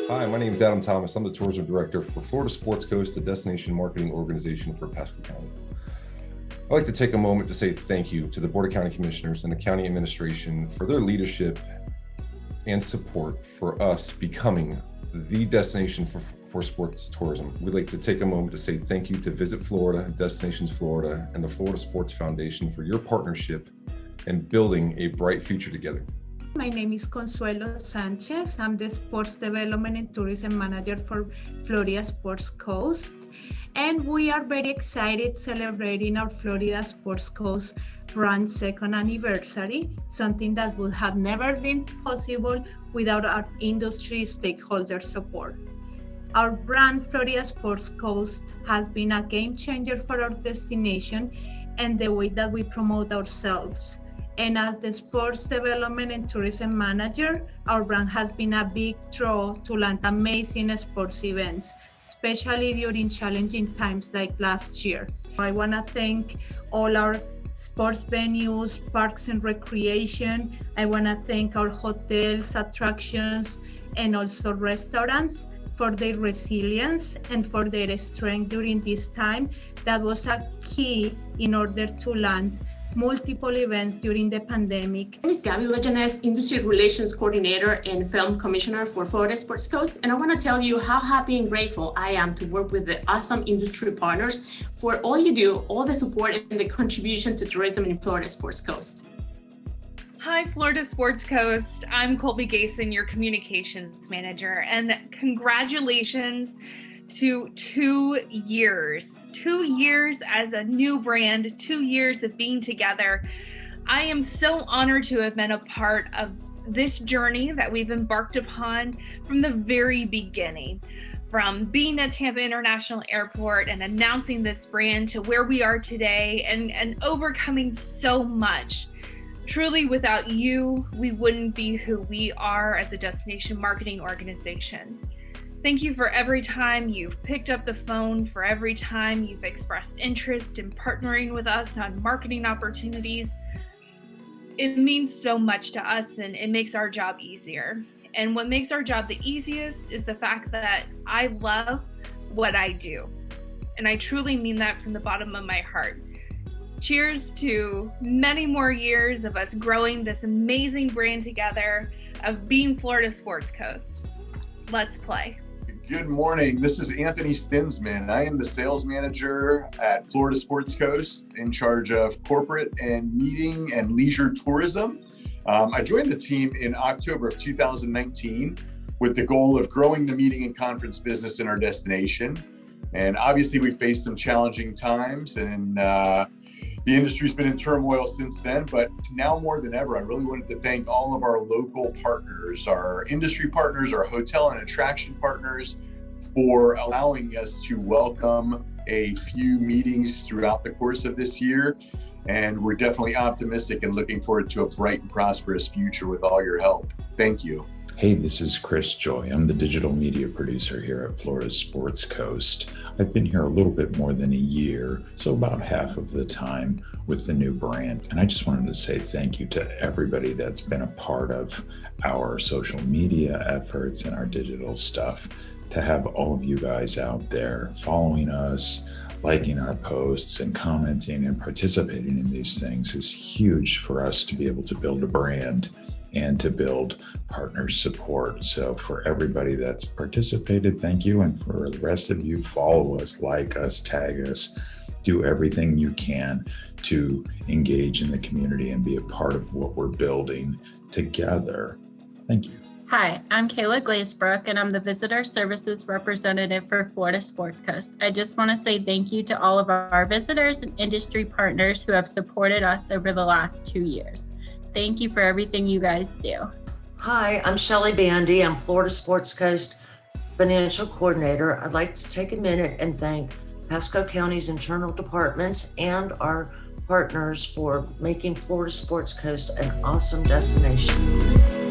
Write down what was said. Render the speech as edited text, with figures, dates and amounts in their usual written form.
Hi, my name is Adam Thomas. I'm the Tourism Director for Florida Sports Coast, the destination marketing organization for Pasco County. I'd like to take a moment to say thank you to the Board of County Commissioners and the County Administration for their leadership and support for us becoming the destination for sports tourism. We'd like to take a moment to say thank you to Visit Florida, Destinations Florida, and the Florida Sports Foundation for your partnership and building a bright future together. My name is Consuelo Sanchez. I'm the Sports Development and Tourism Manager for Florida Sports Coast. And we are very excited celebrating our Florida Sports Coast brand second anniversary, something that would have never been possible without our industry stakeholder support. Our brand Florida Sports Coast has been a game changer for our destination and the way that we promote ourselves. And as the Sports Development and Tourism Manager, our brand has been a big draw to land amazing sports events, especially during challenging times like last year. I want to thank all our sports venues, parks and recreation. I want to thank our hotels, attractions, and also restaurants for their resilience and for their strength during this time. That was a key in order to land multiple events during the pandemic. My name is Gabby Leganes, Industry Relations Coordinator and Film Commissioner for Florida Sports Coast. And I want to tell you how happy and grateful I am to work with the awesome industry partners for all you do, all the support and the contribution to tourism in Florida Sports Coast. Hi, Florida Sports Coast. I'm Colby Gason, your Communications Manager, and congratulations to 2 years. 2 years as a new brand, 2 years of being together. I am so honored to have been a part of this journey that we've embarked upon from the very beginning. From being at Tampa International Airport and announcing this brand to where we are today and overcoming so much. Truly, without you, we wouldn't be who we are as a destination marketing organization. Thank you for every time you've picked up the phone, for every time you've expressed interest in partnering with us on marketing opportunities. It means so much to us and it makes our job easier. And what makes our job the easiest is the fact that I love what I do. And I truly mean that from the bottom of my heart. Cheers to many more years of us growing this amazing brand together, of being Florida Sports Coast. Let's play. Good morning. This is Anthony Stinsman. I am the sales manager at Florida Sports Coast in charge of corporate and meeting and leisure tourism. I joined the team in October of 2019 with the goal of growing the meeting and conference business in our destination. And obviously we faced some challenging times and the industry's been in turmoil since then, but now more than ever, I really wanted to thank all of our local partners, our industry partners, our hotel and attraction partners for allowing us to welcome a few meetings throughout the course of this year. And we're definitely optimistic and looking forward to a bright and prosperous future with all your help. Thank you. Hey, this is Chris Joy. I'm the digital media producer here at Florida Sports Coast. I've been here a little bit more than a year, so about half of the time with the new brand. And I just wanted to say thank you to everybody that's been a part of our social media efforts and our digital stuff. To have all of you guys out there following us, liking our posts and commenting and participating in these things is huge for us to be able to build a brand and to build partner support. So for everybody that's participated, thank you. And for the rest of you, follow us, like us, tag us, do everything you can to engage in the community and be a part of what we're building together. Thank you. Hi, I'm Kayla Glazebrook, and I'm the Visitor Services Representative for Florida Sports Coast. I just want to say thank you to all of our visitors and industry partners who have supported us over the last 2 years. Thank you for everything you guys do. Hi, I'm Shelley Bandy. I'm Florida Sports Coast Financial Coordinator. I'd like to take a minute and thank Pasco County's internal departments and our partners for making Florida Sports Coast an awesome destination.